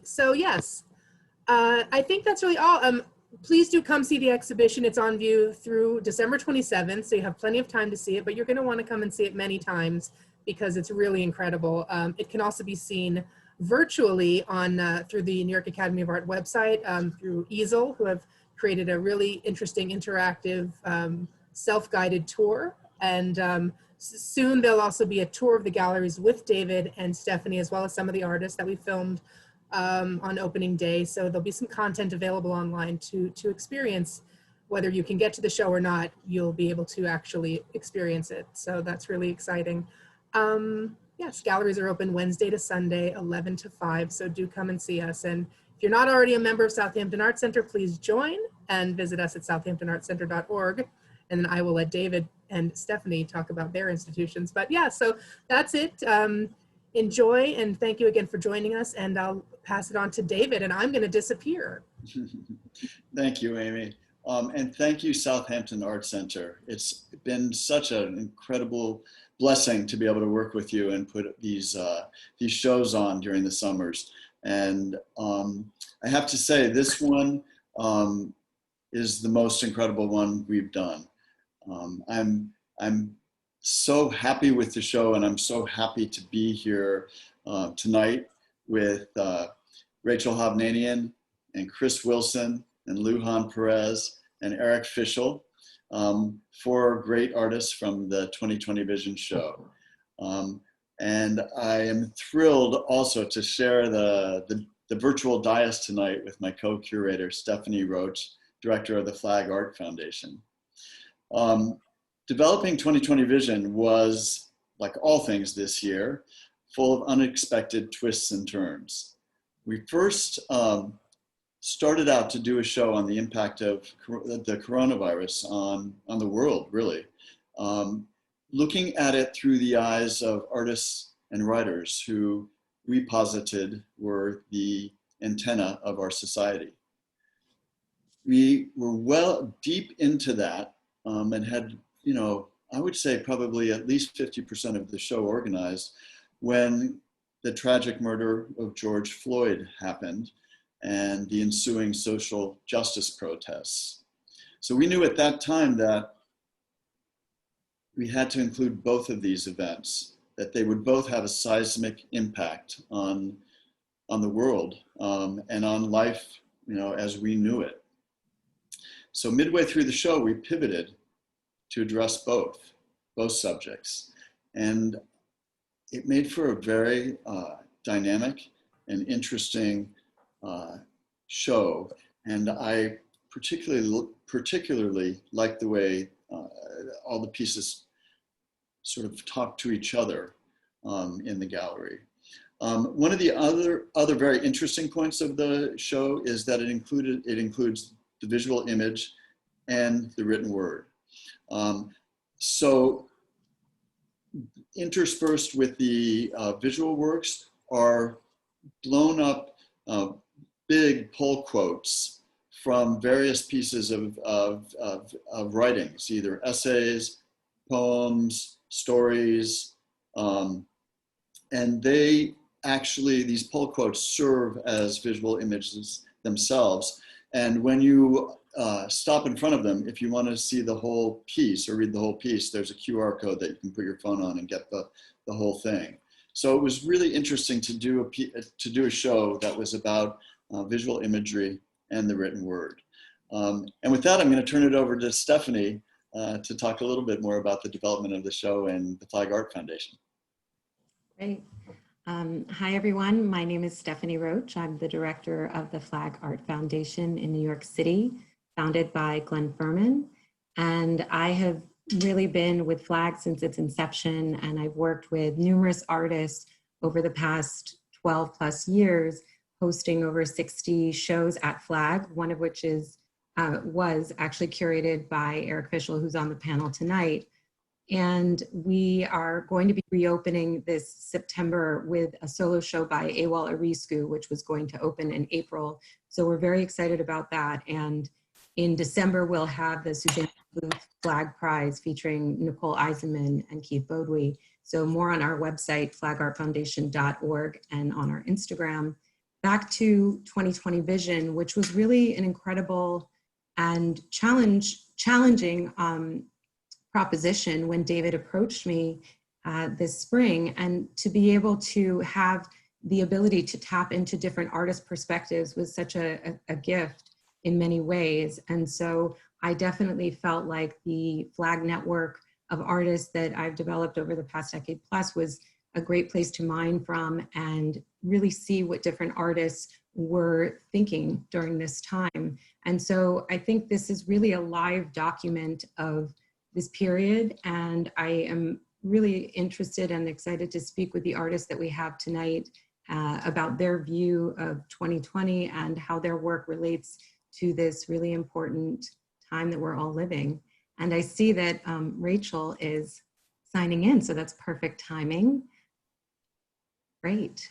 So yes, I think that's really all. Please do come see the exhibition. It's on view through December 27th, so you have plenty of time to see it, but you're going to want to come and see it many times because it's really incredible. It can also be seen virtually on through the New York Academy of Art website, through Easel, who have created a really interesting interactive self-guided tour. And soon there'll also be a tour of the galleries with David and Stephanie, as well as some of the artists that we filmed on opening day. So there'll be some content available online to experience. Whether you can get to the show or not, you'll be able to actually experience it. So that's really exciting. Yes, galleries are open Wednesday to Sunday, 11 to 5. So do come and see us. And if you're not already a member of Southampton Art Center, please join and visit us at southamptonartcenter.org. And then I will let David and Stephanie talk about their institutions. But yeah, so that's it. Enjoy, and thank you again for joining us. And I'll pass it on to David, and I'm going to disappear. Thank you, Amy. And thank you, Southampton Art Center. It's been such an incredible blessing to be able to work with you and put these shows on during the summers. And I have to say, this one is the most incredible one we've done. I'm so happy with the show, and I'm so happy to be here tonight with Rachel Hovnanian and Chris Wilson and Lujan Perez and Eric Fischl, 4 great artists from the 2020 Vision show. And I am thrilled also to share the virtual dais tonight with my co-curator, Stephanie Roach, director of the Flag Art Foundation. Developing 2020 Vision was, like all things this year, full of unexpected twists and turns. We first started out to do a show on the impact of the coronavirus on the world, really. Looking at it through the eyes of artists and writers who we posited were the antenna of our society. We were well deep into that and had, you know, I would say probably at least 50% of the show organized when the tragic murder of George Floyd happened and the ensuing social justice protests. So we knew at that time that we had to include both of these events, that they would both have a seismic impact on the world and on life, you know, as we knew it. So midway through the show, we pivoted to address both subjects. And it made for a very dynamic and interesting show. And I particularly like the way all the pieces sort of talk to each other in the gallery. One of the other very interesting points of the show is that it includes the visual image and the written word. So interspersed with the visual works are blown up big pull quotes from various pieces of writings, either essays, poems, stories, and they actually, these pull quotes serve as visual images themselves. And when you stop in front of them, if you want to see the whole piece or read the whole piece, there's a QR code that you can put your phone on and get the whole thing. So it was really interesting to do a show that was about visual imagery and the written word. And with that, I'm going to turn it over to Stephanie to talk a little bit more about the development of the show and the Flag Art Foundation. Great. Hi, everyone. My name is Stephanie Roach. I'm the director of the Flag Art Foundation in New York City, founded by Glenn Furman. And I have really been with Flag since its inception, and I've worked with numerous artists over the past 12 plus years, hosting over 60 shows at Flag, one of which was actually curated by Eric Fischl, who's on the panel tonight. And we are going to be reopening this September with a solo show by Awal Arisku, which was going to open in April. So we're very excited about that. And in December, we'll have the Suzanne Booth Flag Prize featuring Nicole Eisenman and Keith Bodwee. So more on our website, flagartfoundation.org, and on our Instagram. back to 2020 vision, which was really an incredible and challenging proposition when David approached me this spring, and to be able to have the ability to tap into different artist perspectives was such a gift in many ways. And so I definitely felt like the Flag network of artists that I've developed over the past decade plus was a great place to mine from and really see what different artists were thinking during this time. And so I think this is really a live document of this period, and I am really interested and excited to speak with the artists that we have tonight about their view of 2020 and how their work relates to this really important time that we're all living. And I see that Rachel is signing in, so that's perfect timing. Great.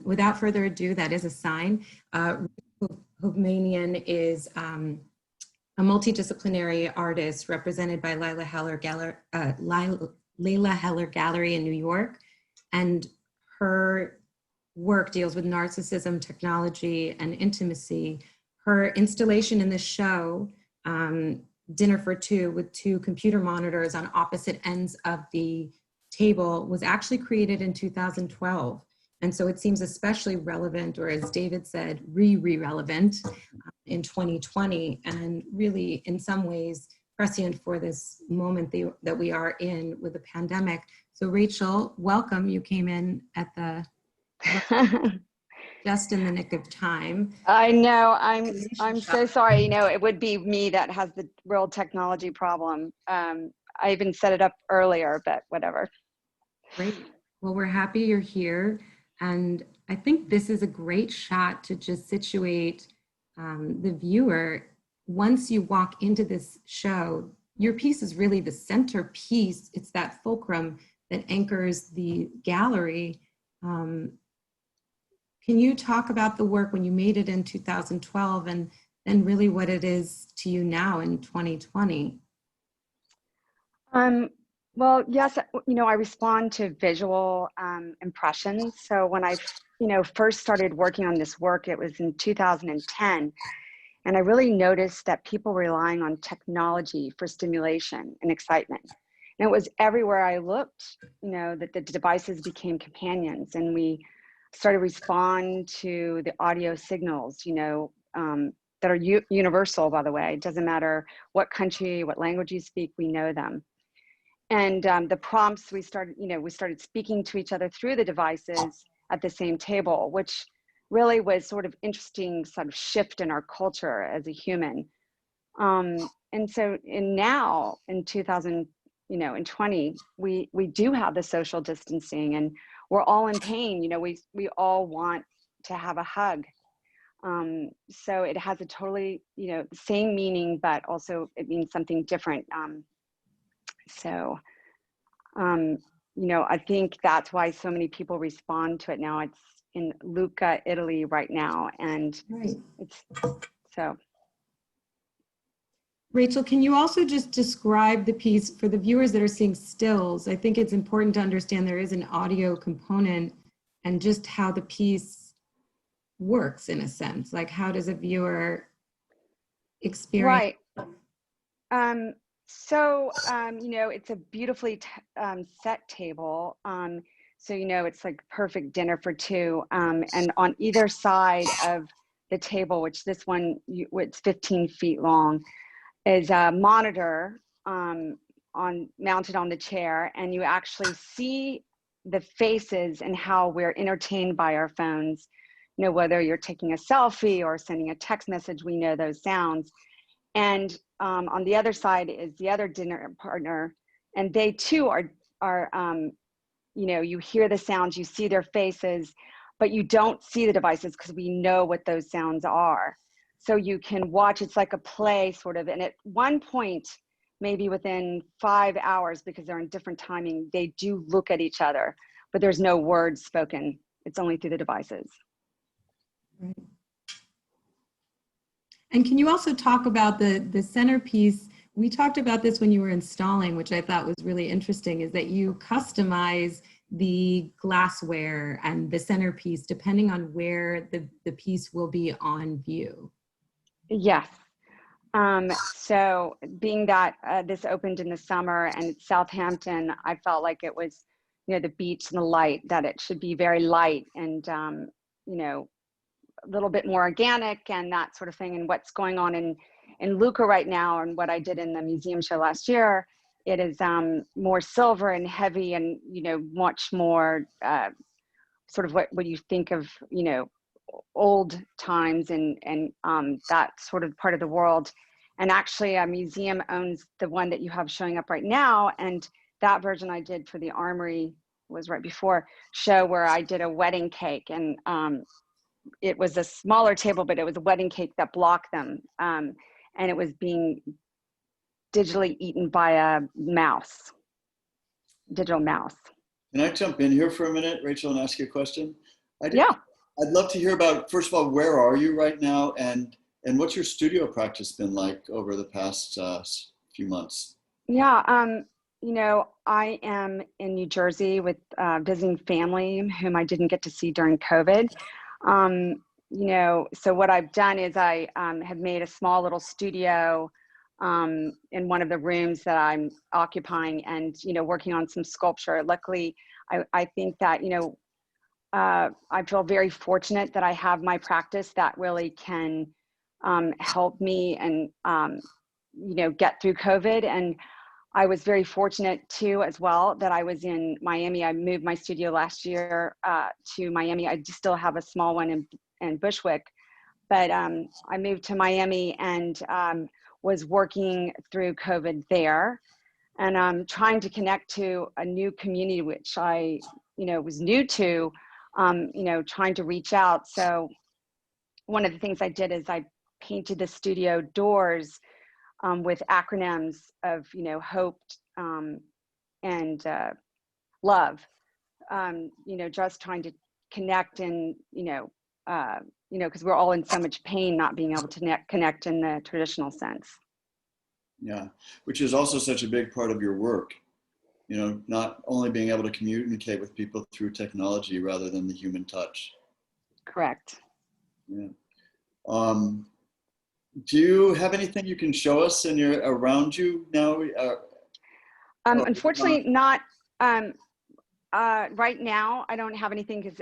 Without further ado, that is a sign. Hovnanian is a multidisciplinary artist represented by Layla Heller Gallery in New York. And her work deals with narcissism, technology, and intimacy. Her installation in the show, Dinner for Two, with two computer monitors on opposite ends of the table, was actually created in 2012. And so it seems especially relevant, or as David said, relevant in 2020, and really in some ways prescient for this moment that we are in with the pandemic. So Rachel, welcome. You came in at the just in the nick of time. I know. I'm so sorry. You know, it would be me that has the real technology problem. I even set it up earlier, but whatever. Great. Well, we're happy you're here. And I think this is a great shot to just situate the viewer. Once you walk into this show, your piece is really the centerpiece. It's that fulcrum that anchors the gallery. Can you talk about the work when you made it in 2012 and really what it is to you now in 2020? Well, yes, you know, I respond to visual impressions. So when I, first started working on this work, it was in 2010. And I really noticed that people were relying on technology for stimulation and excitement. And it was everywhere I looked, that the devices became companions, and we started to respond to the audio signals, that are universal, by the way. It doesn't matter what country, what language you speak, we know them. And the prompts, we started speaking to each other through the devices at the same table, which really was sort of interesting sort of shift in our culture as a human. And so now in 2020, we do have the social distancing, and we're all in pain. We all want to have a hug. So it has a totally, same meaning, but also it means something different. I think that's why so many people respond to it now. It's in Lucca, Italy right now. And right. It's so. Rachel, can you also just describe the piece for the viewers that are seeing stills? I think it's important to understand there is an audio component and just how the piece works in a sense. Like, how does a viewer experience? Right. So, it's a beautifully set table. So, it's like perfect dinner for two. And on either side of the table, which this one, it's 15 feet long, is a monitor mounted on the chair. And you actually see the faces and how we're entertained by our phones. Whether you're taking a selfie or sending a text message, we know those sounds. And on the other side is the other dinner partner, and they too are you hear the sounds, you see their faces, but you don't see the devices because we know what those sounds are. So you can watch, it's like a play sort of, and at one point, maybe within 5 hours, because they're in different timing, they do look at each other, but there's no words spoken. It's only through the devices. Right. And can you also talk about the centerpiece? We talked about this when you were installing, which I thought was really interesting, is that you customize the glassware and the centerpiece, depending on where the piece will be on view? Yes. So being that this opened in the summer and it's Southampton, I felt like it was, the beach and the light, that it should be very light and, a little bit more organic and that sort of thing. And what's going on in Luca right now, and what I did in the museum show last year, it is more silver and heavy and, much more sort of what you think of, old times and that sort of part of the world. And actually a museum owns the one that you have showing up right now. And that version I did for the Armory was right before show, where I did a wedding cake, and it was a smaller table, but it was a wedding cake that blocked them. And it was being digitally eaten by a mouse, digital mouse. Can I jump in here for a minute, Rachel, and ask you a question? Yeah. I'd love to hear about, first of all, where are you right now, and what's your studio practice been like over the past few months? Yeah, I am in New Jersey with visiting family whom I didn't get to see during COVID. So what I've done is I have made a small little studio in one of the rooms that I'm occupying, and, working on some sculpture. Luckily, I think that, I feel very fortunate that I have my practice that really can help me and, get through COVID. And I was very fortunate too, as well, that I was in Miami. I moved my studio last year to Miami. I still have a small one in Bushwick, but I moved to Miami and was working through COVID there, and trying to connect to a new community, which I, was new to, trying to reach out. So one of the things I did is I painted the studio doors with acronyms of, hope and love, just trying to connect and, because we're all in so much pain not being able to connect in the traditional sense. Yeah, which is also such a big part of your work, not only being able to communicate with people through technology rather than the human touch. Correct. Yeah. Do you have anything you can show us around you now? Unfortunately, not right now. I don't have anything because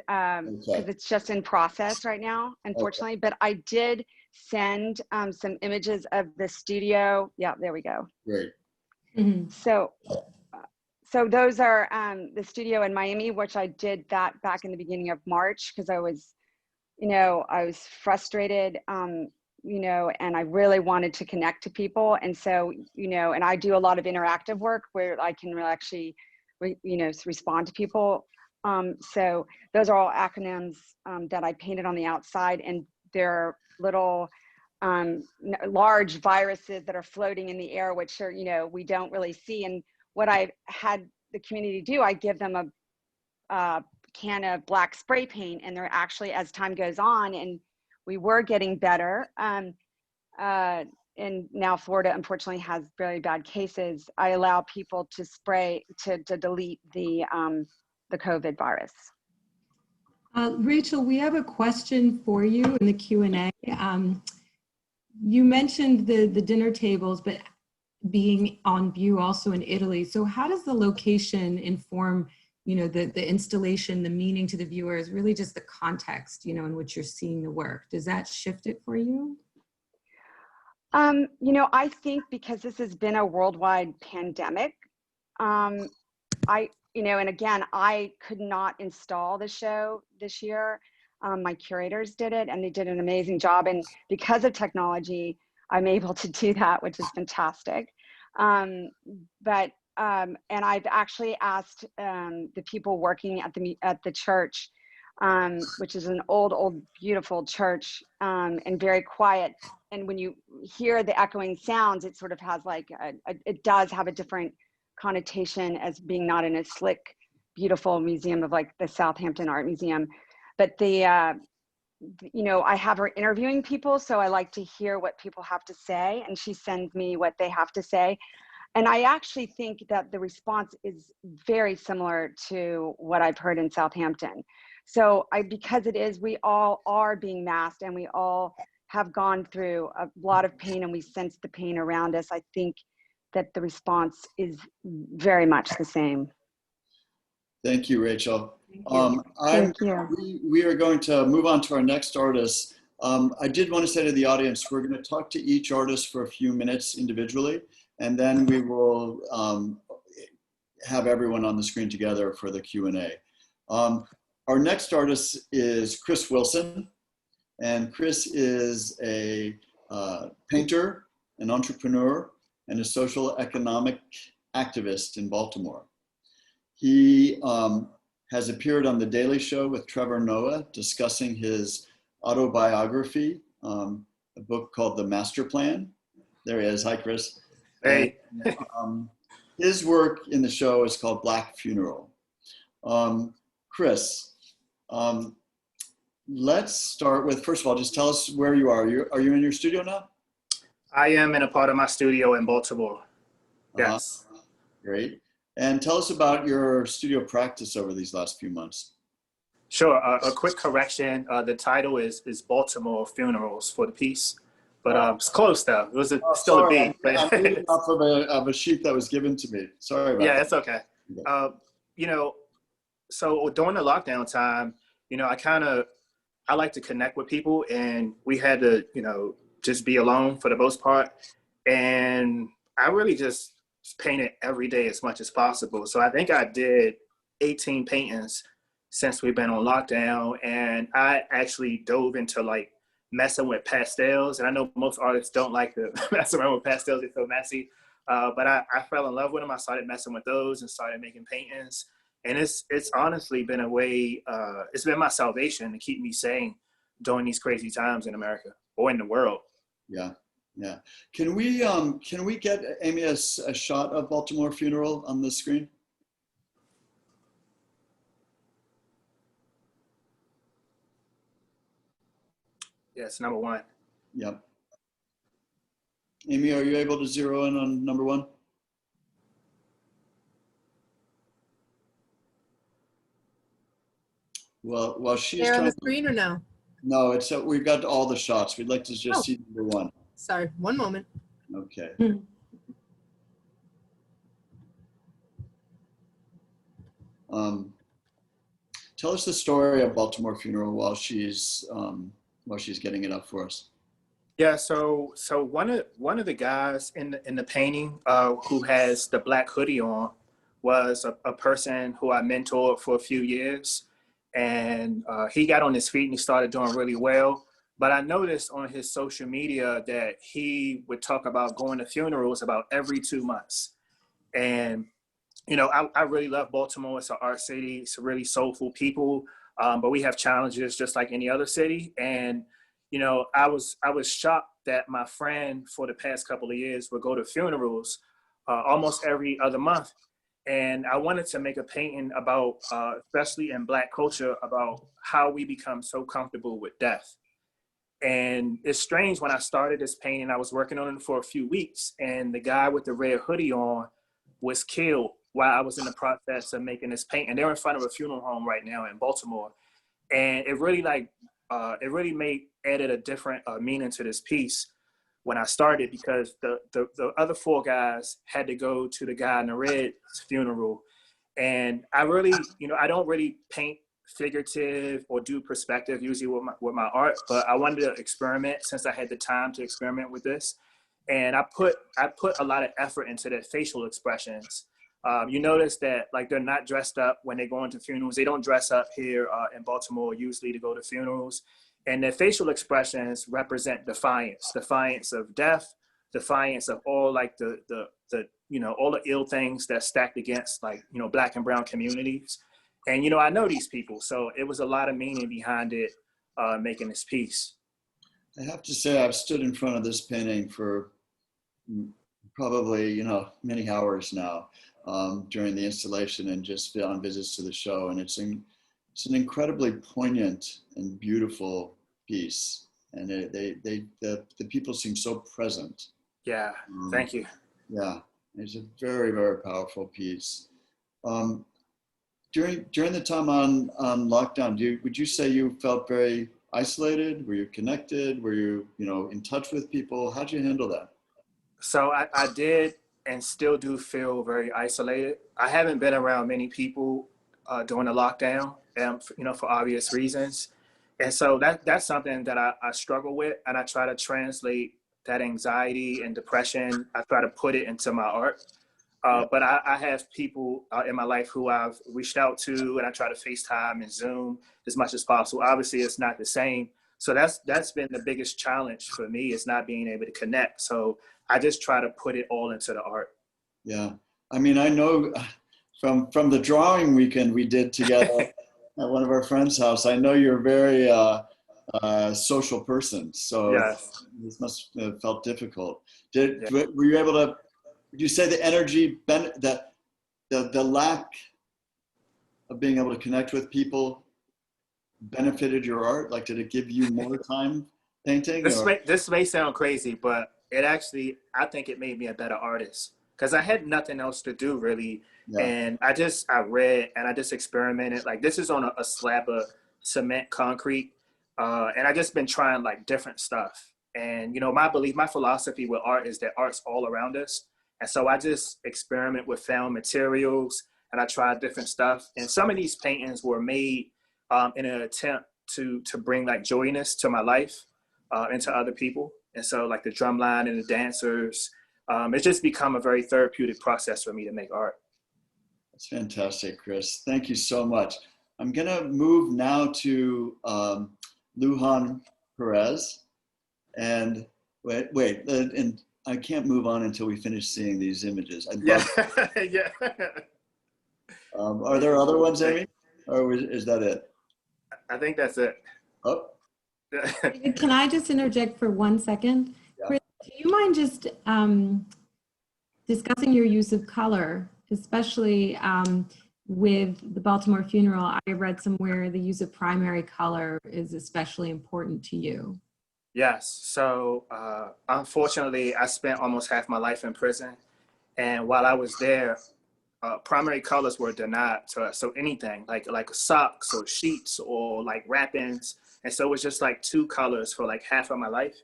it's just in process right now, unfortunately. Okay. But I did send some images of the studio. Yeah, there we go. Great. Mm-hmm. So those are the studio in Miami, which I did that back in the beginning of March because I was, I was frustrated. And I really wanted to connect to people. And so, and I do a lot of interactive work where I can really actually, respond to people. So those are all acronyms that I painted on the outside, and they're little large viruses that are floating in the air, which are, we don't really see. And what I had the community do, I give them a can of black spray paint, and they're actually, as time goes on, and we were getting better. And now Florida, unfortunately, has very bad cases. I allow people to spray to delete the COVID virus. Rachel, we have a question for you in the Q&A. You mentioned the dinner tables, but being on view also in Italy. So how does the location inform, the installation, the meaning to the viewer is really just the context, in which you're seeing the work. Does that shift it for you? I think because this has been a worldwide pandemic, and again, I could not install the show this year. My curators did it, and they did an amazing job. And because of technology, I'm able to do that, which is fantastic. And I've actually asked the people working at the church, which is an old, beautiful church, and very quiet. And when you hear the echoing sounds, it sort of has like, it does have a different connotation as being not in a slick, beautiful museum of like the Southampton Art Museum. But I have her interviewing people, so I like to hear what people have to say, and she sends me what they have to say. And I actually think that the response is very similar to what I've heard in Southampton. So because it is, we all are being masked and we all have gone through a lot of pain and we sense the pain around us. I think that the response is very much the same. Thank you, Rachel. Thank you. We are going to move on to our next artist. I did want to say to the audience, we're going to talk to each artist for a few minutes individually, and then we will have everyone on the screen together for the Q&A. Our next artist is Chris Wilson, and Chris is a painter, an entrepreneur, and a social economic activist in Baltimore. He has appeared on The Daily Show with Trevor Noah discussing his autobiography, a book called The Master Plan. There he is. Hi, Chris. Hey. And, his work in the show is called Black Funeral. Chris, let's start with, first of all, just tell us where you are. Are you in your studio now? I am in a part of my studio in Baltimore. Yes. Great. And tell us about your studio practice over these last few months. Sure. A quick correction. The title is Baltimore Funerals for the piece, but it's close though. It was still a B. I'm reading off of a sheet that was given to me. Sorry about that. Yeah, it's okay. You know, so during the lockdown time, you know, I like to connect with people, and we had to, you know, just be alone for the most part. And I really just painted every day as much as possible. So I think I did 18 paintings since we've been on lockdown. And I actually dove into like messing with pastels. And I know most artists don't like to mess around with pastels. They're so messy. But I fell in love with them. I started messing with those and started making paintings. And it's honestly been a way, it's been my salvation to keep me sane during these crazy times in America or in the world. Yeah, yeah. Can we get Amy a shot of Baltimore Funeral on the screen? Yes, number one. Yep. Amy, are you able to zero in on number one? Well, while she's They're on trying the screen or no? No, it's we've got all the shots. We'd like to just see number one. Sorry, one moment. Okay. Tell us the story of Baltimore Funeral while she's getting it up for us. Yeah, so one of the guys in the painting who has the black hoodie on was a person who I mentored for a few years, and he got on his feet and he started doing really well. But I noticed on his social media that he would talk about going to funerals about every 2 months. And, you know, I really love Baltimore. It's an art city. It's really soulful people. But we have challenges just like any other city. And, you know, I was shocked that my friend for the past couple of years would go to funerals almost every other month. And I wanted to make a painting about, especially in Black culture, about how we become so comfortable with death. And it's strange, when I started this painting, I was working on it for a few weeks, and the guy with the red hoodie on was killed while I was in the process of making this painting. And they're in front of a funeral home right now in Baltimore. And it really added a different meaning to this piece when I started, because the other 4 guys had to go to the guy in the red funeral. And I really, you know, I don't really paint figurative or do perspective usually with my art, but I wanted to experiment since I had the time to experiment with this. And I put a lot of effort into their facial expressions. You notice that like they're not dressed up when they go into funerals. They don't dress up here in Baltimore usually to go to funerals. And their facial expressions represent defiance of death, defiance of all like the you know, all the ill things that's stacked against like, you know, Black and brown communities. And, you know, I know these people, so it was a lot of meaning behind it, making this piece. I have to say, I've stood in front of this painting for probably, you know, many hours now during the installation and just on visits to the show. And it's an incredibly poignant and beautiful piece. And the people seem so present. Yeah, thank you. Yeah, It's a very, very powerful piece. During the time on lockdown, would you say you felt very isolated? Were you connected? Were you, in touch with people? How'd you handle that? So I did and still do feel very isolated. I haven't been around many people during the lockdown, for obvious reasons. And so that's something that I struggle with, and I try to translate that anxiety and depression. I try to put it into my art. But I have people in my life who I've reached out to, and I try to FaceTime and Zoom as much as possible. Obviously, it's not the same. So that's been the biggest challenge for me, is not being able to connect. So I just try to put it all into the art. Yeah. I mean, I know from the drawing weekend we did together at one of our friends' house, I know you're a very social person. So Yes. this must have felt difficult. Were you able to, would you say the energy, the lack of being able to connect with people benefited your art? Like, did it give you more time painting? This may sound crazy, but it actually, I think it made me a better artist, because I had nothing else to do really. Yeah. And I read and I just experimented. Like, this is on a slab of cement concrete. And I just been trying like different stuff. And, my philosophy with art is that art's all around us. And so I just experiment with found materials, and I tried different stuff. And some of these paintings were made in an attempt to bring like joyness to my life and to other people. And so like the drumline and the dancers, it's just become a very therapeutic process for me to make art. That's fantastic, Chris. Thank you so much. I'm gonna move now to Luhan Perez. And and I can't move on until we finish seeing these images. Yeah. Are there other ones, Amy? Or is that it? I think that's it. Oh. Can I just interject for 1 second? Yeah. Chris, do you mind just discussing your use of color, especially with the Baltimore funeral? I read somewhere the use of primary color is especially important to you. Yes. So unfortunately, I spent almost half my life in prison. And while I was there, primary colors were denied to us. So anything like socks or sheets or like wrappings. And so it was just like 2 colors for like half of my life.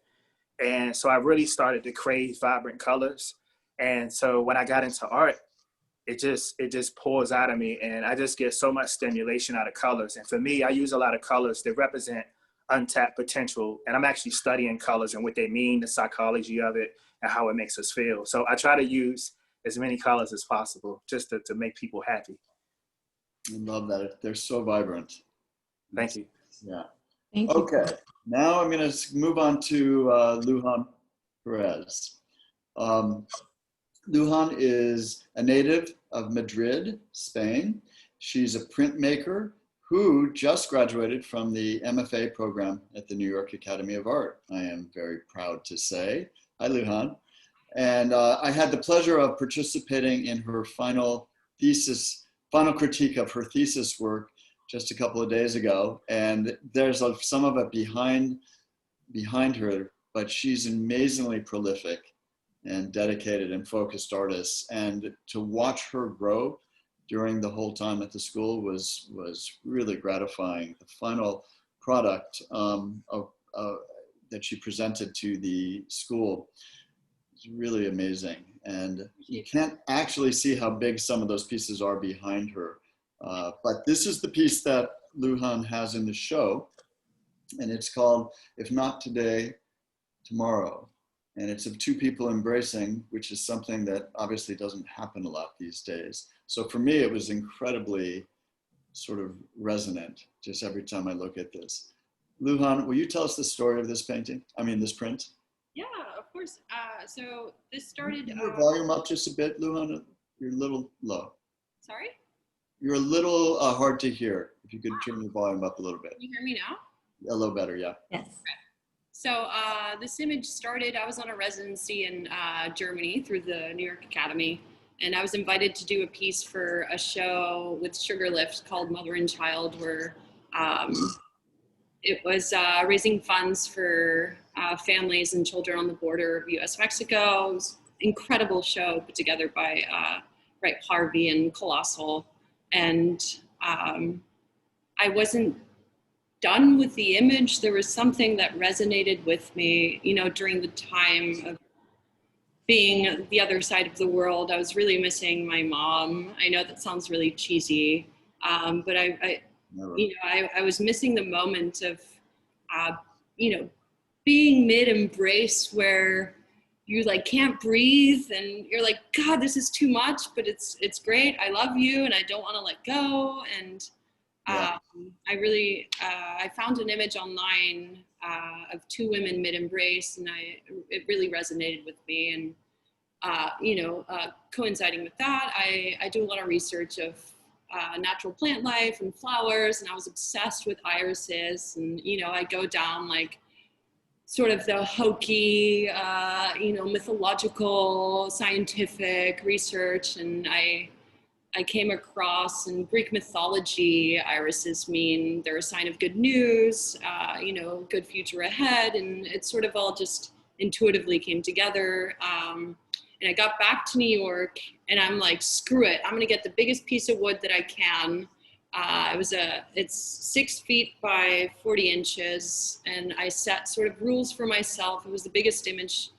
And so I really started to crave vibrant colors. And so when I got into art, it just pours out of me. And I just get so much stimulation out of colors. And for me, I use a lot of colors that represent untapped potential. And I'm actually studying colors and what they mean, the psychology of it, and how it makes us feel. So I try to use as many colors as possible just to make people happy. I love that. They're so vibrant. Thank you. Yeah. Thank you. Okay. Now I'm going to move on to Luhan Perez. Luhan is a native of Madrid, Spain. She's a printmaker who just graduated from the MFA program at the New York Academy of Art. I am very proud to say. Hi, Luhan. And I had the pleasure of participating in her final critique of her thesis work just a couple of days ago. And there's some of it behind her, but she's amazingly prolific and dedicated and focused artist. And to watch her grow during the whole time at the school was really gratifying. The final product that she presented to the school is really amazing. And you can't actually see how big some of those pieces are behind her. But this is the piece that Luhan has in the show, and it's called If Not Today, Tomorrow. And it's of 2 people embracing, which is something that obviously doesn't happen a lot these days. So for me, it was incredibly sort of resonant just every time I look at this. Luhan, will you tell us the story of this painting? I mean, this print? Yeah, of course. So this started. Can you turn your volume up just a bit, Luhan? You're a little low. Sorry? You're a little hard to hear. If you could turn your volume up a little bit. Can you hear me now? A little better, yeah. Yes. So this image started, I was on a residency in Germany through the New York Academy, and I was invited to do a piece for a show with Sugarlift called Mother and Child, where it was raising funds for families and children on the border of US-Mexico. incredible show put together by Wright Harvey and Colossal. And I wasn't done with the image. There was something that resonated with me, you know, during the time of being the other side of the world. I was really missing my mom. I know that sounds really cheesy, but I was missing the moment of, you know, being mid-embrace where you like can't breathe and you're like, God, this is too much, but it's great. I love you and I don't want to let go. And I really, I found an image online of two women mid-embrace, and it really resonated with me. And, you know, coinciding with that, I do a lot of research of natural plant life and flowers, and I was obsessed with irises. And, you know, I go down like sort of the hokey, you know, mythological, scientific research, and I came across in Greek mythology, irises mean they're a sign of good news, you know, good future ahead, and it sort of all just intuitively came together. And I got back to New York, and I'm like, screw it, I'm gonna get the biggest piece of wood that I can. It's 6 feet by 40 inches, and I set sort of rules for myself. It was the biggest image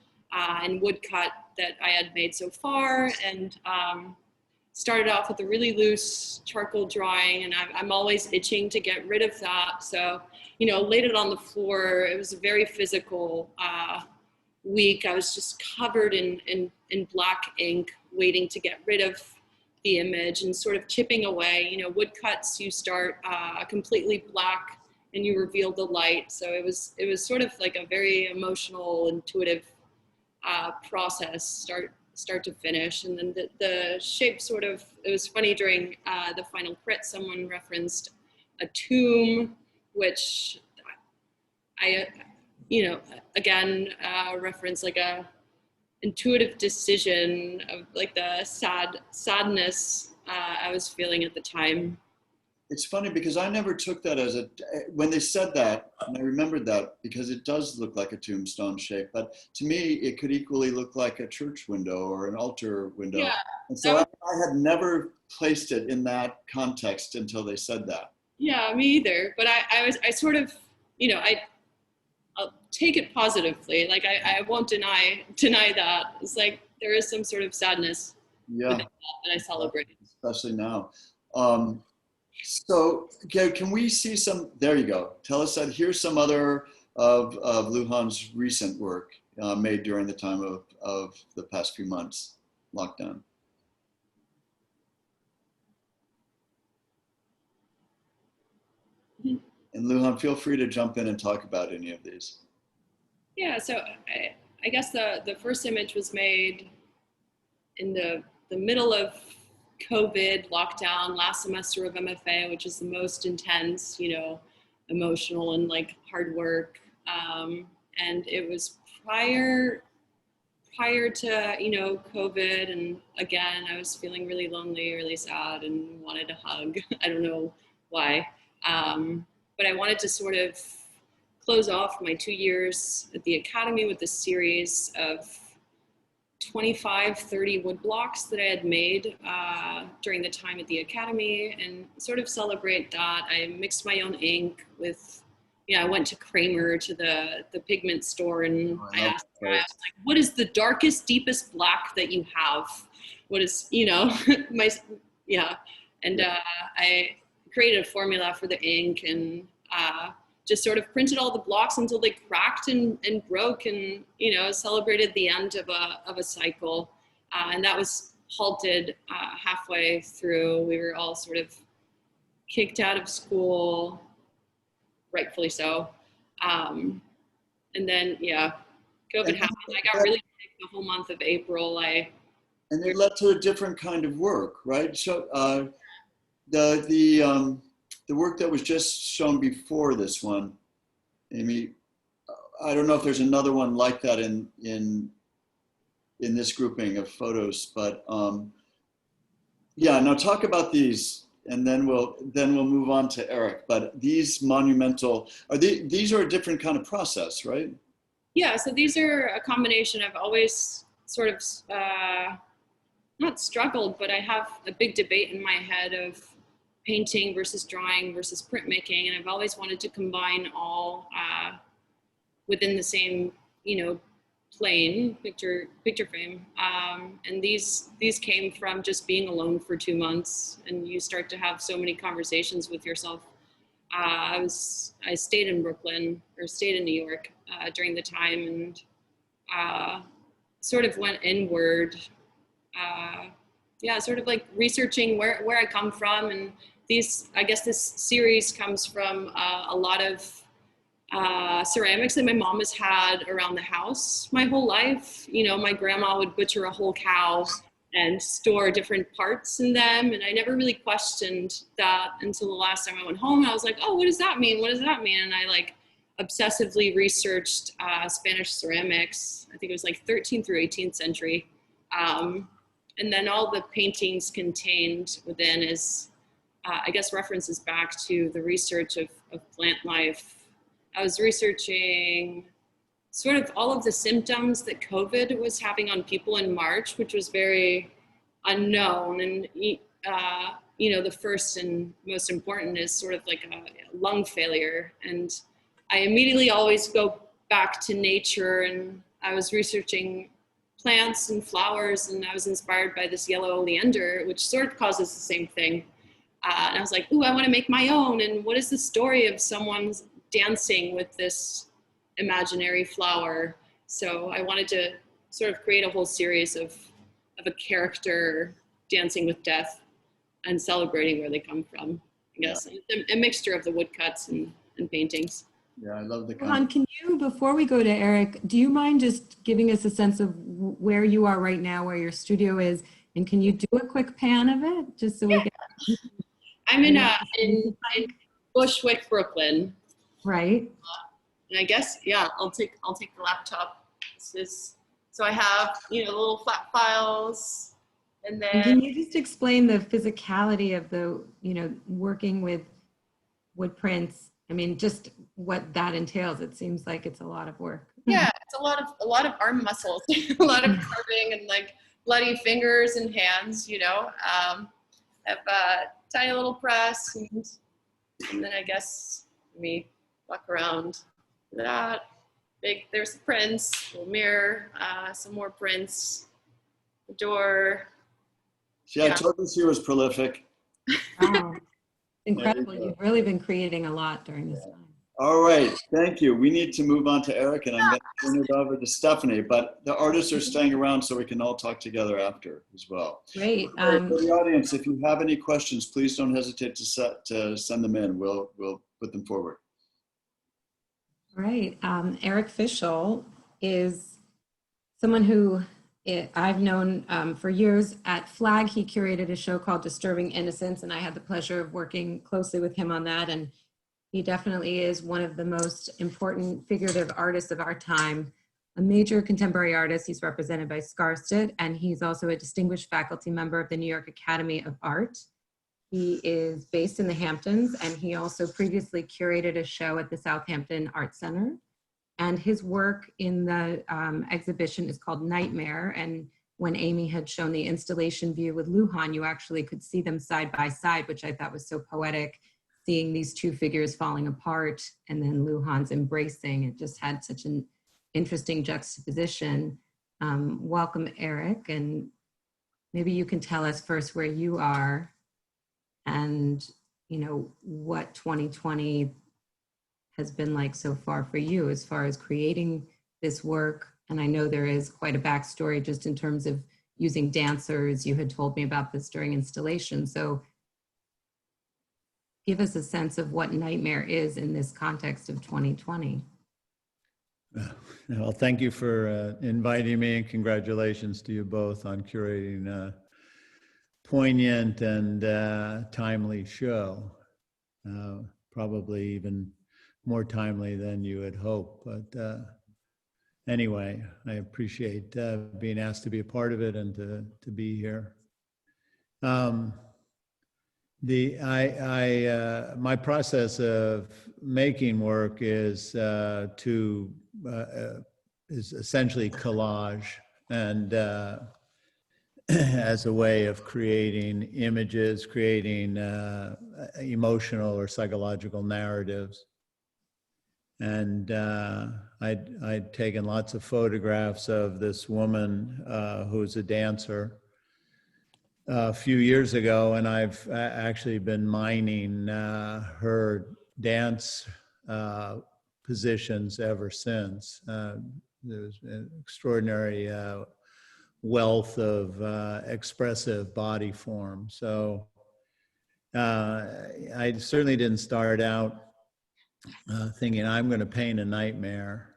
in woodcut that I had made so far, and started off with a really loose charcoal drawing, and I'm always itching to get rid of that. So, you know, laid it on the floor. It was a very physical week. I was just covered in black ink, waiting to get rid of the image and sort of chipping away. You know, woodcuts, you start completely black and you reveal the light. So it was sort of like a very emotional, intuitive process, start to finish. And then the shape sort of, it was funny during the final crit, someone referenced a tomb, which I, you know, again, reference like a intuitive decision of like the sadness I was feeling at the time. It's funny because I never took that as when they said that, and I remembered that because it does look like a tombstone shape, but to me, it could equally look like a church window or an altar window. Yeah, and so I had never placed it in that context until they said that. Yeah, me either. But I sort of, you know, I'll take it positively. Like I won't deny that. It's like there is some sort of sadness within that I celebrate. Especially now. So can we see some, there you go. Tell us that here's some other of Lujan's recent work made during the time of the past few months, lockdown. Mm-hmm. And Lujan, feel free to jump in and talk about any of these. Yeah, so I guess the first image was made in the middle of COVID lockdown, last semester of MFA, which is the most intense, you know, emotional and like hard work. And it was prior to, you know, COVID. And again, I was feeling really lonely, really sad, and wanted a hug. I don't know why. But I wanted to sort of close off my 2 years at the Academy with a series of 25, 30 wood blocks that I had made during the time at the Academy, and sort of celebrate that. I mixed my own ink with, I went to Kramer, to the pigment store, and I asked her, I was like, what is the darkest, deepest black that you have? What is, you know, and I created a formula for the ink, and just sort of printed all the blocks until they cracked and broke, and, you know, celebrated the end of a cycle. And that was halted halfway through. We were all sort of kicked out of school, rightfully so. And then, COVID happened. I got really sick the whole month of April. And it led to a different kind of work, right? So the work that was just shown before this one, Amy, I don't know if there's another one like that in this grouping of photos, but now talk about these, and then we'll move on to Eric. But these monumental, these are a different kind of process, right? Yeah, so these are a combination. I've always sort of not struggled, but I have a big debate in my head of painting versus drawing versus printmaking, and I've always wanted to combine all within the same, plane, picture frame. And these came from just being alone for 2 months, and you start to have so many conversations with yourself. I stayed in Brooklyn, or stayed in New York during the time, and sort of went inward. Sort of like researching where I come from, and I guess this series comes from a lot of ceramics that my mom has had around the house my whole life. My grandma would butcher a whole cow and store different parts in them, and I never really questioned that until the last time I went home. And I was like, oh, what does that mean? What does that mean? And I obsessively researched Spanish ceramics. I think it was 13th through 18th century. And then all the paintings contained within is, I guess, references back to the research of plant life. I was researching sort of all of the symptoms that COVID was having on people in March, which was very unknown. And, the first and most important is sort of like a lung failure. And I immediately always go back to nature, and I was researching plants and flowers, and I was inspired by this yellow oleander, which sort of causes the same thing. And I was like, ooh, I want to make my own. And what is the story of someone dancing with this imaginary flower? So I wanted to sort of create a whole series of a character dancing with death and celebrating where they come from, I guess. Yeah. A mixture of the woodcuts and paintings. Yeah, I love the Luhan, can you, before we go to Eric, do you mind just giving us a sense of where you are right now, where your studio is, and can you do a quick pan of it, just so we can? I'm in Bushwick, Brooklyn. Right. And I guess, I'll take the laptop. So I have, little flat files, and then. And can you just explain the physicality of the, working with wood prints? I mean, just what that entails. It seems like it's a lot of work. Yeah, it's a lot of arm muscles, a lot of carving, and bloody fingers and hands. I have a tiny little press, and then I guess let me walk around that. There's the prints, a little mirror, some more prints, the door. Yeah, I told you she was prolific. Wow. Incredible. You've really been creating a lot during this time. All right, thank you. We need to move on to Eric, and I'm going to turn it over to Stephanie, but the artists are staying around so we can all talk together after as well. Great. For the audience, if you have any questions, please don't hesitate to send them in. We'll put them forward. All right. Eric Fischl is someone who I've known for years. At Flag, he curated a show called Disturbing Innocence, and I had the pleasure of working closely with him on that. And he definitely is one of the most important figurative artists of our time, a major contemporary artist. He's represented by Scarsted, and he's also a distinguished faculty member of the New York Academy of Art. He is based in the Hamptons, and he also previously curated a show at the Southampton Art Center. And his work in the exhibition is called Nightmare. And when Amy had shown the installation view with Luhan, you actually could see them side by side, which I thought was so poetic, seeing these two figures falling apart and then Luhan's embracing. It just had such an interesting juxtaposition. Welcome, Eric. And maybe you can tell us first where you are and what 2020 has been like so far for you as far as creating this work. And I know there is quite a backstory just in terms of using dancers. You had told me about this during installation. So give us a sense of what Nightmare is in this context of 2020. Well, thank you for inviting me, and congratulations to you both on curating a poignant and timely show. Probably even more timely than you had hoped. But anyway, I appreciate being asked to be a part of it and to be here. My process of making work is essentially collage, and as a way of creating images, creating emotional or psychological narratives. And I'd taken lots of photographs of this woman who's a dancer a few years ago, and I've actually been mining her dance positions ever since. There's an extraordinary wealth of expressive body form. So I certainly didn't start out thinking I'm going to paint a nightmare.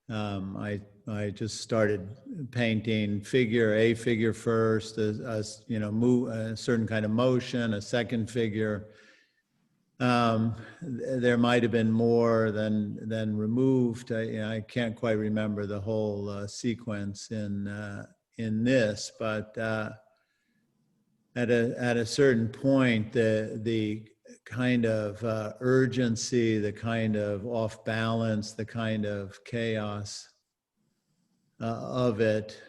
I just started painting a figure first, a certain kind of motion, a second figure. There might have been more than removed. I can't quite remember the whole sequence in this, but at a certain point, the kind of urgency, the kind of off balance, the kind of chaos of it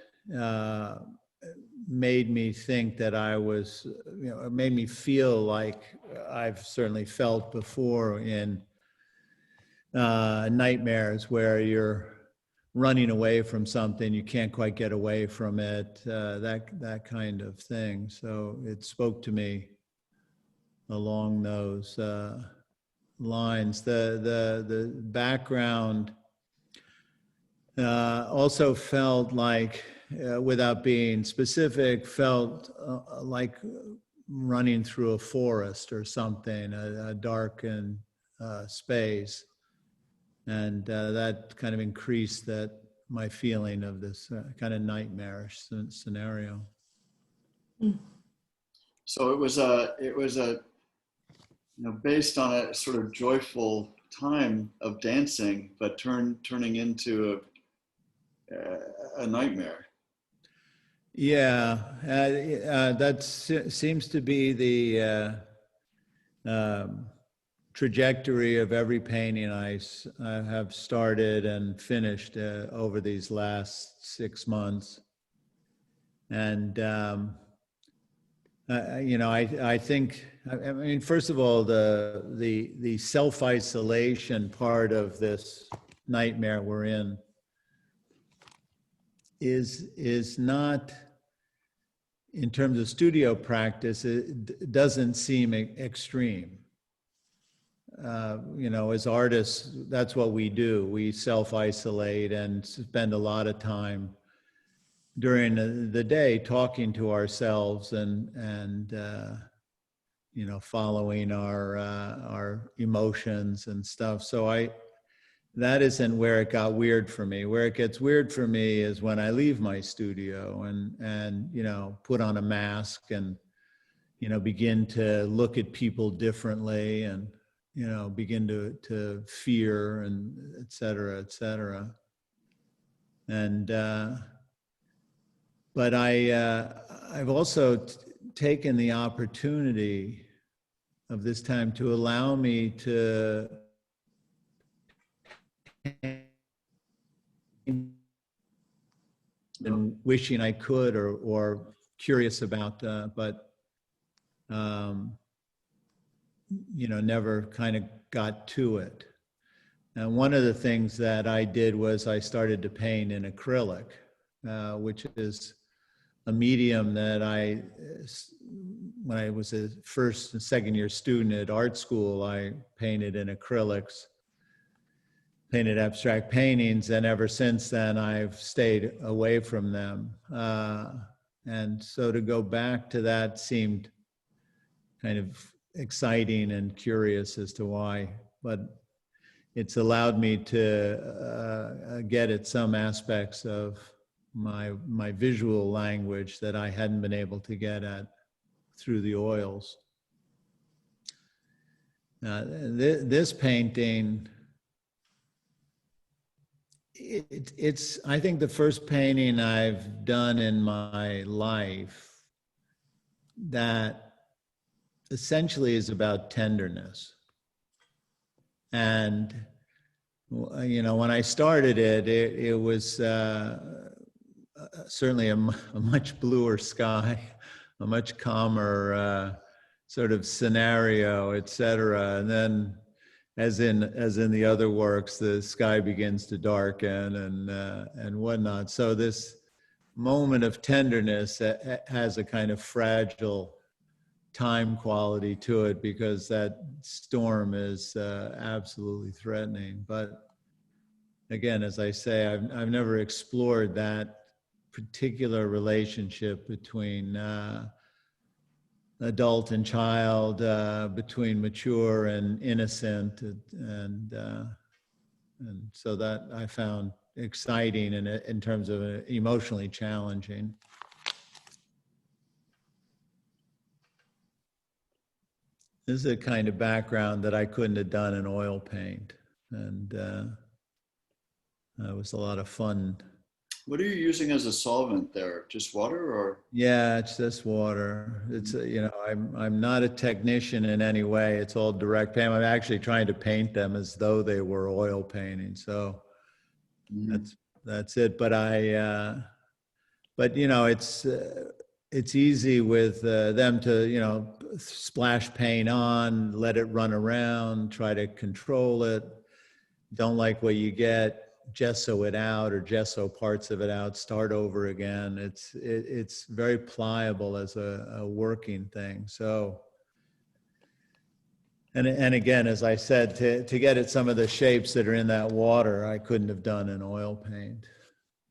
made me think that I was, it made me feel like I've certainly felt before in nightmares where you're running away from something, you can't quite get away from it, that kind of thing. So it spoke to me along those lines. The background also felt like, without being specific, felt like running through a forest or something, a darkened space. And that kind of increased my feeling of this kind of nightmarish scenario. So it was a based on a sort of joyful time of dancing, but turning into a nightmare. Yeah, that seems to be the trajectory of every painting I have started and finished over these last 6 months. And I think, first of all, the self-isolation part of this nightmare we're in is not, in terms of studio practice, it doesn't seem extreme. As artists, that's what we do. We self-isolate and spend a lot of time during the day talking to ourselves and following our emotions and stuff. So that isn't where it got weird for me. Where it gets weird for me is when I leave my studio and put on a mask and begin to look at people differently and begin to fear and et cetera, et cetera. And but I've also taken the opportunity of this time to allow me to and wishing I could or curious about, but never kind of got to it. And one of the things that I did was I started to paint in acrylic, which is a medium that when I was a first and second year student at art school, I painted in acrylics, painted abstract paintings, and ever since then I've stayed away from them. And so to go back to that seemed kind of exciting and curious as to why, but it's allowed me to get at some aspects of my visual language that I hadn't been able to get at through the oils. This painting, it's I think the first painting I've done in my life that essentially is about tenderness. And when I started it was certainly a much bluer sky, a much calmer sort of scenario, et cetera. And then, as in the other works, the sky begins to darken and whatnot. So this moment of tenderness has a kind of fragile time quality to it, because that storm is absolutely threatening. But again, as I say, I've never explored that particular relationship between adult and child, between mature and innocent, and so that I found exciting and in terms of emotionally challenging. This is a kind of background that I couldn't have done in oil paint, and it was a lot of fun. What are you using as a solvent there? Just water, or? Yeah, it's just water. It's you know, I'm not a technician in any way. It's all direct paint. I'm actually trying to paint them as though they were oil painting. So that's it. But but you know, it's easy with them to, you know, splash paint on, let it run around, try to control it. Don't like what you get, gesso it out or gesso parts of it out, start over again. It's very pliable as a working thing. So, and again, as I said, to get at some of the shapes that are in that water, I couldn't have done in oil paint.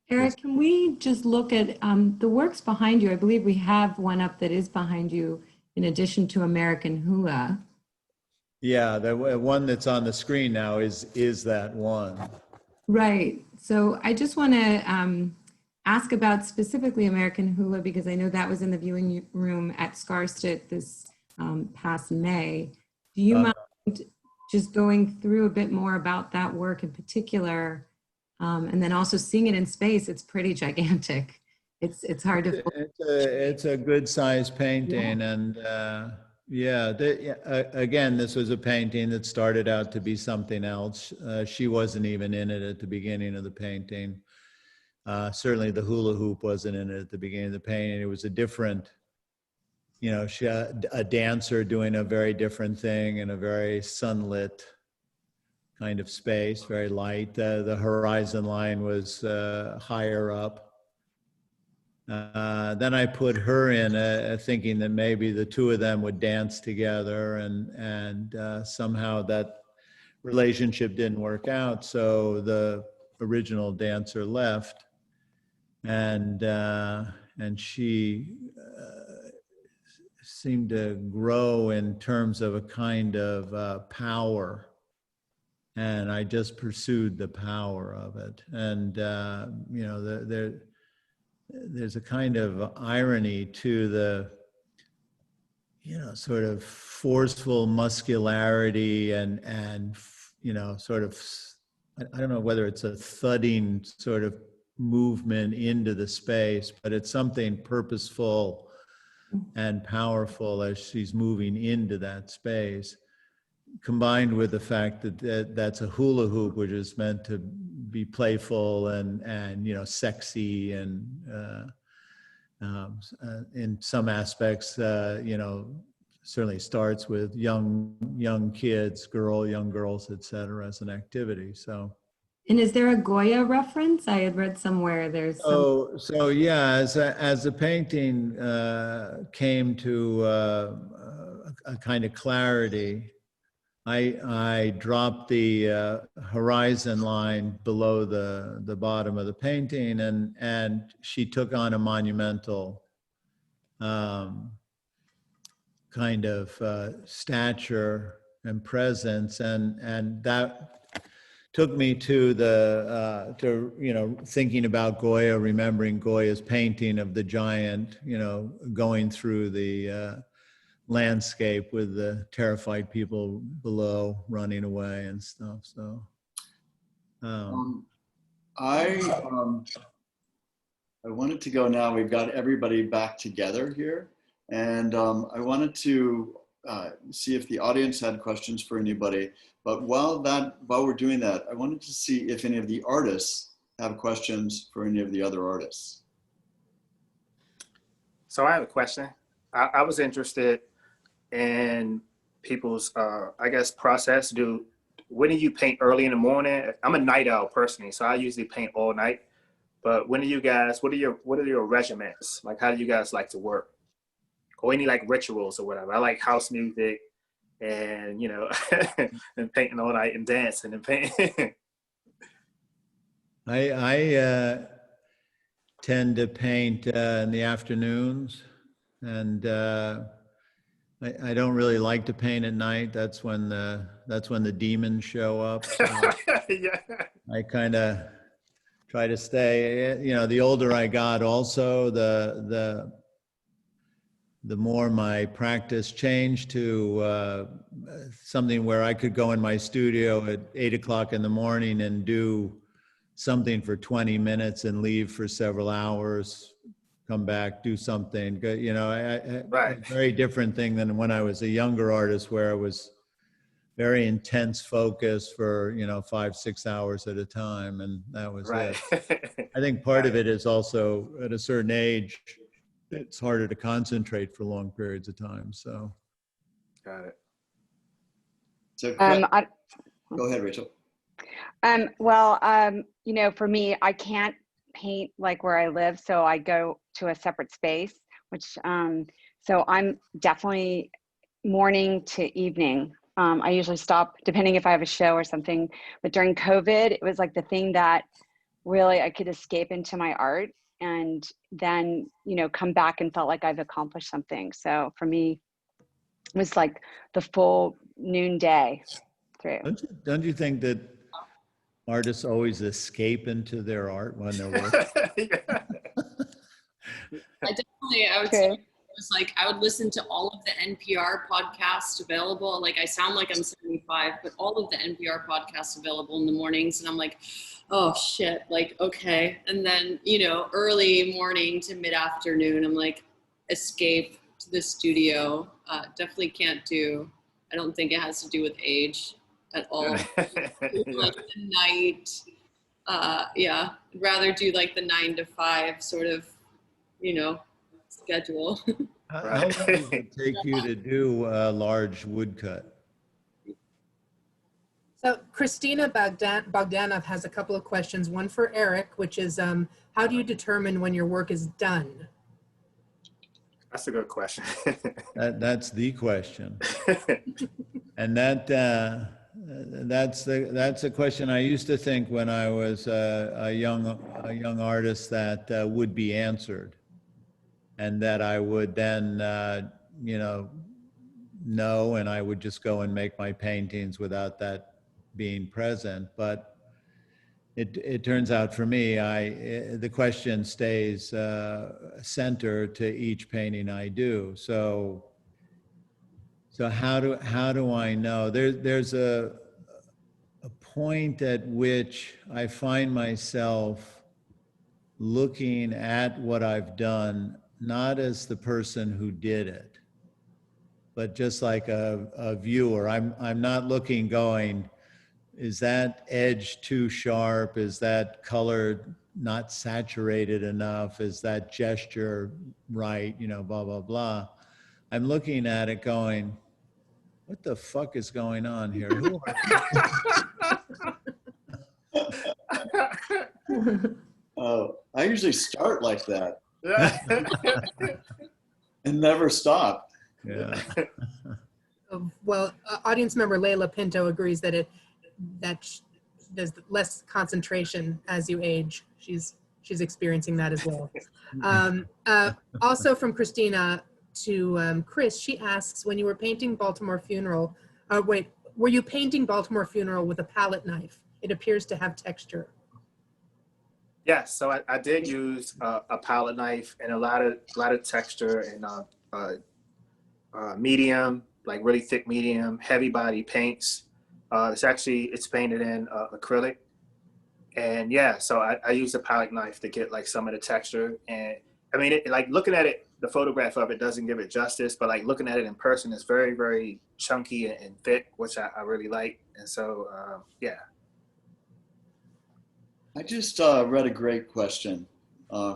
Eric, can we just look at the works behind you? I believe we have one up that is behind you in addition to American Hula. Yeah, the one that's on the screen now is that one. Right. So I just want to ask about specifically American Hula, because I know that was in the viewing room at Scarstick this past May. Do you mind just going through a bit more about that work in particular? And then also seeing it in space, it's pretty gigantic. It's hard to. It's a good sized painting, yeah. And again, this was a painting that started out to be something else. She wasn't even in it at the beginning of the painting. Certainly, the hula hoop wasn't in it at the beginning of the painting. It was a different, you know, a dancer doing a very different thing in a very sunlit kind of space, very light. The horizon line was higher up. Then I put her in, thinking that maybe the two of them would dance together, and somehow that relationship didn't work out. So the original dancer left, and she seemed to grow in terms of a kind of power. And I just pursued the power of it. And, you know, there's a kind of irony to the, you know, sort of forceful muscularity and you know, sort of, I don't know whether it's a thudding sort of movement into the space, but it's something purposeful and powerful as she's moving into that space, combined with the fact that that's a hula hoop, which is meant to be playful and you know, sexy, and in some aspects, you know, certainly starts with young kids, young girls, etc., as an activity. So. And is there a Goya reference? I had read somewhere there's some... So yeah, as the painting came to a kind of clarity, I dropped the horizon line below the bottom of the painting, and she took on a monumental kind of stature and presence, and that took me to you know, thinking about Goya, remembering Goya's painting of the giant, you know, going through the landscape with the terrified people below running away and stuff. So I wanted to go now. We've got everybody back together here, and I wanted to see if the audience had questions for anybody. But while we're doing that, I wanted to see if any of the artists have questions for any of the other artists. So I have a question. I was interested in people's, I guess, process. When do you paint early in the morning? I'm a night owl personally, so I usually paint all night. But when do you guys, what are your regiments? Like, how do you guys like to work? Or any like rituals or whatever? I like house music and, you know, and painting all night and dancing and painting. I tend to paint in the afternoons, and I don't really like to paint at night. That's when the demons show up. So Yeah. I kind of try to stay. You know, the older I got, also the more my practice changed to something where I could go in my studio at 8 o'clock in the morning and do something for 20 minutes and leave for several hours, come back, do something good. You know, Right. a very different thing than when I was a younger artist, where I was very intense focus for, you know, 5-6 hours at a time. And that was Right. it. I think part of it is also at a certain age, it's harder to concentrate for long periods of time. So. Got it. So I, go ahead, Rachel. you know, for me, I can't paint like where I live, so I go to a separate space, which, so I'm definitely morning to evening. I usually stop depending if I have a show or something, but during COVID, it was like the thing that really I could escape into my art and then, you know, come back and felt like I've accomplished something. So for me, it was like the full noonday through. Don't you think that artists always escape into their art when they're working? Yeah. I would say it was like, I would listen to all of the NPR podcasts available. Like, I sound like I'm 75, but all of the NPR podcasts available in the mornings. And I'm like, oh shit, like, okay. And then, you know, early morning to mid-afternoon, I'm like, escape to the studio. Definitely can't do, I don't think it has to do with age at all. Like the night, yeah, I'd rather do like the 9 to 5 sort of, you know, schedule. How long does it take you to do a large woodcut? So Christina Bogdanov has a couple of questions. One for Eric, which is, how do you determine when your work is done? That's a good question. That's the question. And that's a question I used to think when I was a young artist that would be answered, and that I would then you know, and I would just go and make my paintings without that being present. But it turns out for me, the question stays center to each painting I do. So how do I know? There's a point at which I find myself looking at what I've done, not as the person who did it, but just like a viewer. I'm not looking going, is that edge too sharp? Is that color not saturated enough? Is that gesture right? You know, blah, blah, blah. I'm looking at it going, what the fuck is going on here? Who are Oh, I usually start like that Yeah. and never stop. Yeah. Well, audience member Layla Pinto agrees that there's less concentration as you age. She's experiencing that as well. Also from Christina to Chris, she asks, when you were painting Baltimore Funeral, were you painting Baltimore Funeral with a palette knife? It appears to have texture. Yes, so I did use a palette knife and a lot of texture and medium, like really thick medium, heavy body paints. It's painted in acrylic. And yeah, so I used a palette knife to get like some of the texture. And I mean, like looking at it, the photograph of it doesn't give it justice, but like looking at it in person, it's very, very chunky and thick, which I really like. And so, yeah. I just read a great question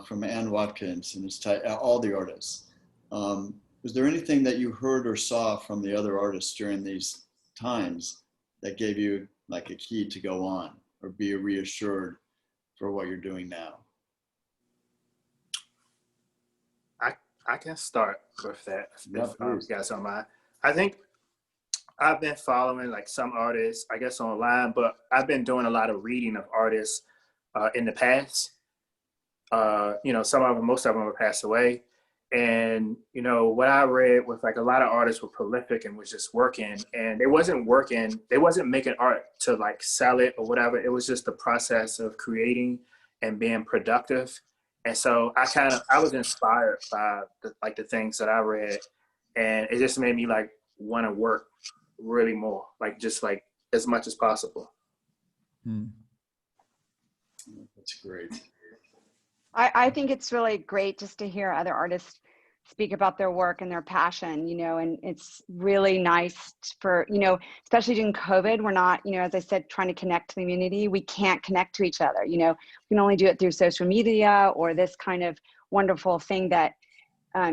from Ann Watkins, and it's all the artists. Was there anything that you heard or saw from the other artists during these times that gave you like a key to go on or be reassured for what you're doing now? I can start with that if Yeah, you guys don't mind. I think I've been following like some artists, I guess online, but I've been doing a lot of reading of artists in the past. You know, some of them, most of them have passed away. And, you know, what I read was like a lot of artists were prolific and was just working, and they wasn't making art to like sell it or whatever. It was just the process of creating and being productive. And so I was inspired by the things that I read, and it just made me like want to work really more, like just like as much as possible. That's great. I think it's really great just to hear other artists speak about their work and their passion, you know, and it's really nice for, you know, especially during COVID, we're not, you know, as I said, trying to connect to the community. We can't connect to each other, you know, we can only do it through social media or this kind of wonderful thing that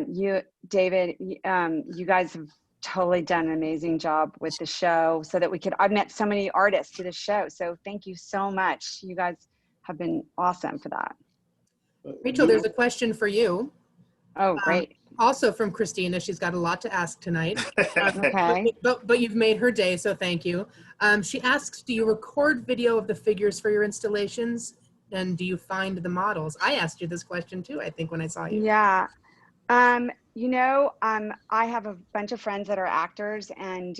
you, David, you guys have totally done an amazing job with the show so that I've met so many artists through the show. So thank you so much. You guys have been awesome for that. Rachel, there's a question for you. Oh, great. Also from Christina. She's got a lot to ask tonight. Okay. But you've made her day, so thank you. She asks, do you record video of the figures for your installations? And do you find the models? I asked you this question too, I think, when I saw you. Yeah. You know, I have a bunch of friends that are actors, and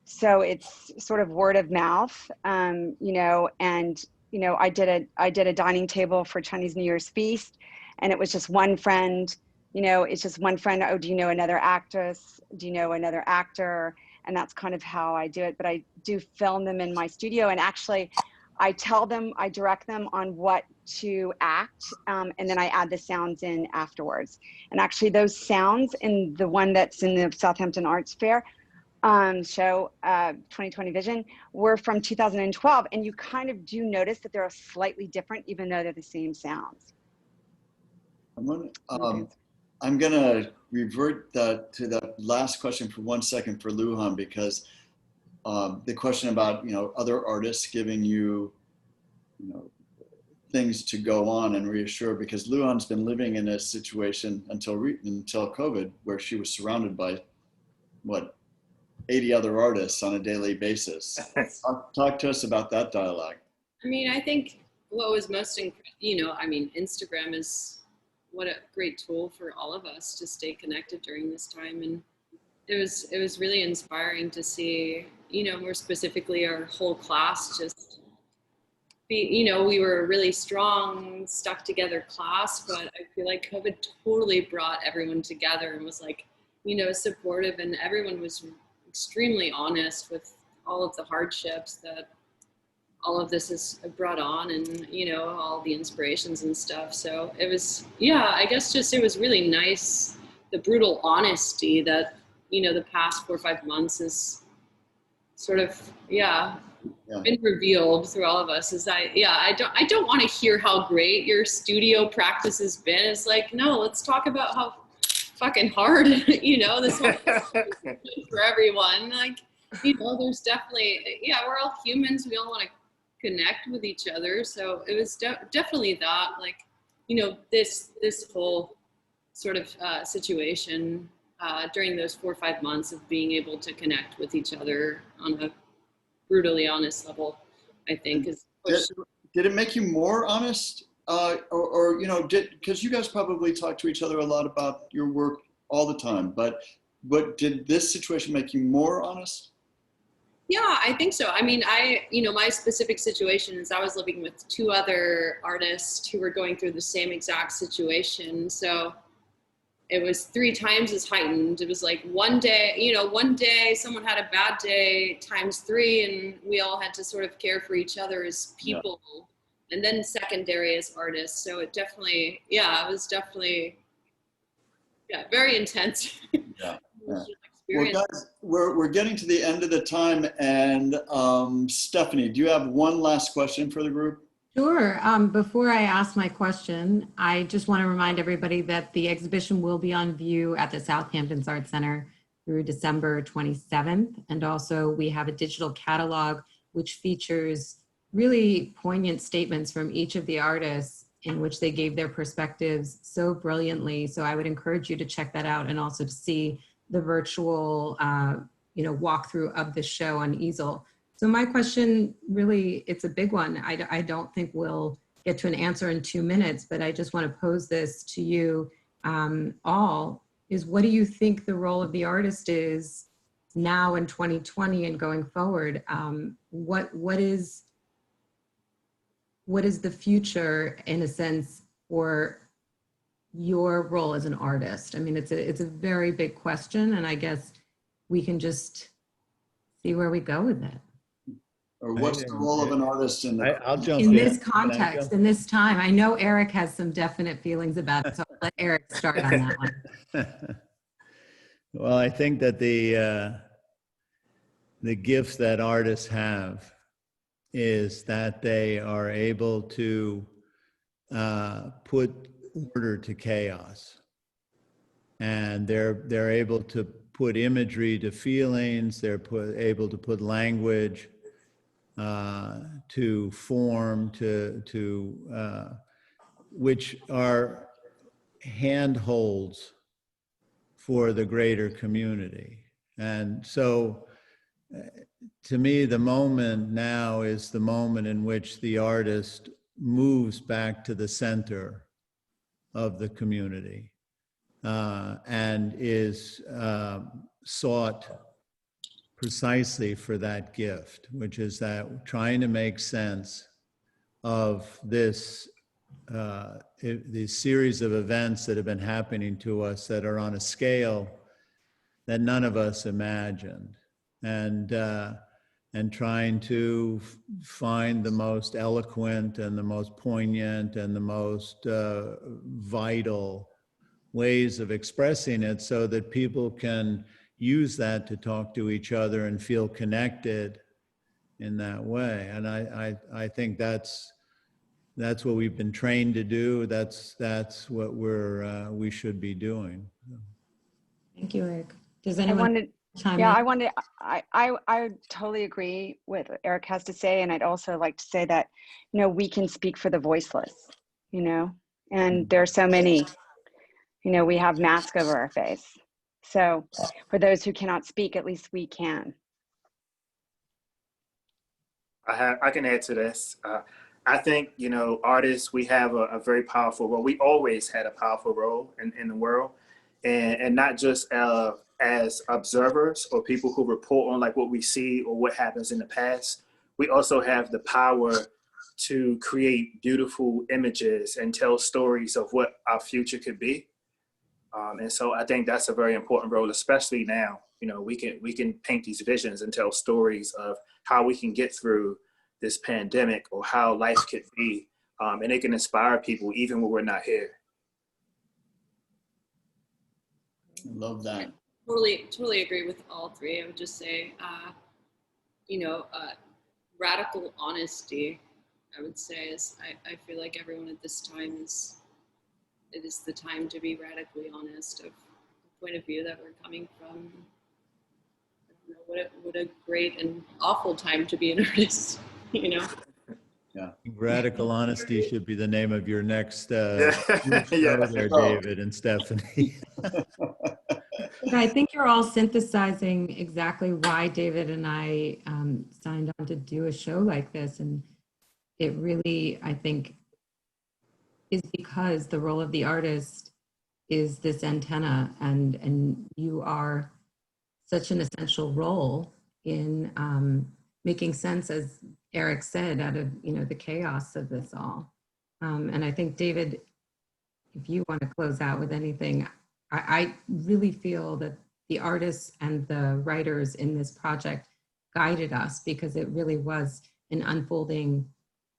so it's sort of word of mouth, you know, and you know, I did a dining table for Chinese New Year's feast, and it was just one friend, you know, it's just one friend. Oh, do you know another actress? Do you know another actor? And that's kind of how I do it. But I do film them in my studio, and actually I tell them, I direct them on what to act, and then I add the sounds in afterwards. And actually those sounds in the one that's in the Southampton Arts Fair show, 2020 Vision, were from 2012, and you kind of do notice that they're slightly different, even though they're the same sounds. I'm gonna revert to that last question for 1 second for Luhan, because the question about, you know, other artists giving you, you know, things to go on and reassure, because Luhan's been living in a situation until COVID where she was surrounded by what, 80 other artists on a daily basis. Talk to us about that dialogue. I mean, I think what was most, you know, I mean, Instagram is what a great tool for all of us to stay connected during this time. And it was really inspiring to see, you know, more specifically our whole class just be, you know, we were a really strong, stuck together class, but I feel like COVID totally brought everyone together and was like, you know, supportive, and everyone was extremely honest with all of the hardships that all of this has brought on, and, you know, all the inspirations and stuff. So it was, yeah, I guess just, it was really nice, the brutal honesty that, you know, the past 4 or 5 months is sort of, been revealed through all of us. Is I don't want to hear how great your studio practice has been. It's like, no, let's talk about how fucking hard, you know, this whole for everyone. Like, you know, there's definitely, we're all humans. We all want to connect with each other. So it was definitely that, like, you know, this whole sort of situation during those 4 or 5 months of being able to connect with each other on a brutally honest level, I think is. Did it make you more honest? Or you know, because you guys probably talk to each other a lot about your work all the time, but did this situation make you more honest? Yeah, I think so. I mean, you know, my specific situation is I was living with 2 other artists who were going through the same exact situation. So it was 3 times as heightened. It was like one day someone had a bad day times 3, and we all had to sort of care for each other as people. Yeah. And then secondary as artists. So it definitely, it was definitely, very intense. Yeah. Well, guys, we're getting to the end of the time, and Stephanie, do you have one last question for the group? Sure. Before I ask my question, I just want to remind everybody that the exhibition will be on view at the Southampton Art Center through December 27th. And also we have a digital catalog which features really poignant statements from each of the artists in which they gave their perspectives so brilliantly. So I would encourage you to check that out and also to see the virtual walkthrough of the show on easel. So my question, really, it's a big one. I don't think we'll get to an answer in 2 minutes, but I just want to pose this to you all, is what do you think the role of the artist is now in 2020 and going forward? What is the future, in a sense, for your role as an artist? I mean, it's a very big question, and I guess we can just see where we go with it. Or what's the role of an artist in the... I'll jump In in. this context, in this time, I know Eric has some definite feelings about it, so I'll let Eric start on that one. Well, I think that the gift that artists have is that they are able to put order to chaos, and they're able to put imagery to feelings. They're able to put language to form, which are handholds for the greater community. And so to me, the moment now is the moment in which the artist moves back to the center of the community and is sought precisely for that gift, which is that trying to make sense of this series of events that have been happening to us that are on a scale that none of us imagined, and trying to find the most eloquent and the most poignant and the most vital ways of expressing it so that people can use that to talk to each other and feel connected in that way. And I think that's what we've been trained to do. That's what we should be doing. Thank you, Eric. Does anyone chime in? I totally agree with what Eric has to say. And I'd also like to say that, we can speak for the voiceless, and there are so many, we have masks over our face. So for those who cannot speak, at least we can. I can add to this. I think, artists, we have a very powerful role. We always had a powerful role in the world, and not just as observers or people who report on like what we see or what happens in the past. We also have the power to create beautiful images and tell stories of what our future could be. And so I think that's a very important role, especially now. We can paint these visions and tell stories of how we can get through this pandemic or how life could be, and it can inspire people even when we're not here. I love that. Totally agree with all three. I would just say, radical honesty, I would say, is I feel like everyone at this time it is the time to be radically honest of the point of view that we're coming from. What a great and awful time to be an artist, Yeah. Radical honesty should be the name of your next Yeah. show there, David and Stephanie. I think you're all synthesizing exactly why David and I signed on to do a show like this. And it really, I think, is because the role of the artist is this antenna, and you are such an essential role in making sense, as Eric said, out of the chaos of this all. And I think, David, if you want to close out with anything, I really feel that the artists and the writers in this project guided us, because it really was an unfolding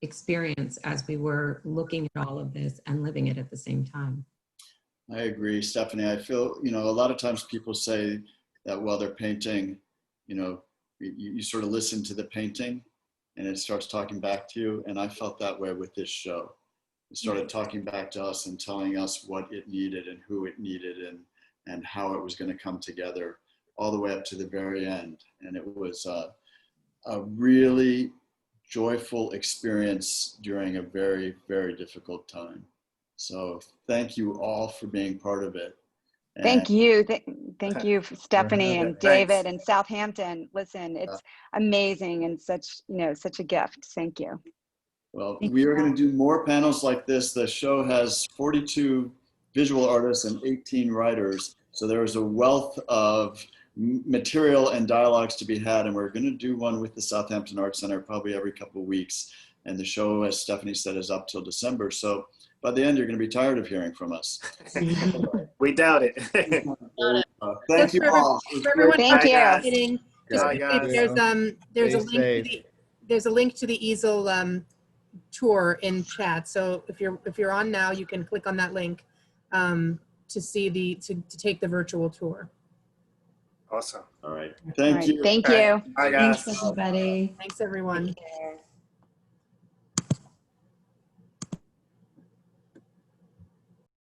experience as we were looking at all of this and living it at the same time. I agree, Stephanie. I feel, a lot of times people say that while they're painting, you sort of listen to the painting and it starts talking back to you. And I felt that way with this show. It started talking back to us and telling us what it needed and who it needed and how it was going to come together all the way up to the very end. And it was a really joyful experience during a very, very difficult time. So thank you all for being part of it. Thank you. Thank you, Stephanie and David Thanks. and Southampton. Listen, it's amazing and such a gift. Thank you. Well, we are going to do more panels like this. The show has 42 visual artists and 18 writers. So there is a wealth of material and dialogues to be had. And we're going to do one with the Southampton Arts Center probably every couple of weeks. And the show, as Stephanie said, is up till December. So by the end, you're going to be tired of hearing from us. We doubt it. Thank you all. For everyone Thank you. participating, just Bye, quickly, guys. there's a link to the easel tour in chat. So if you're on now, you can click on that link to see to take the virtual tour. Awesome. All right. Thank you. Thank you. Bye, guys. Thanks, everybody. Thanks, everyone. Take care.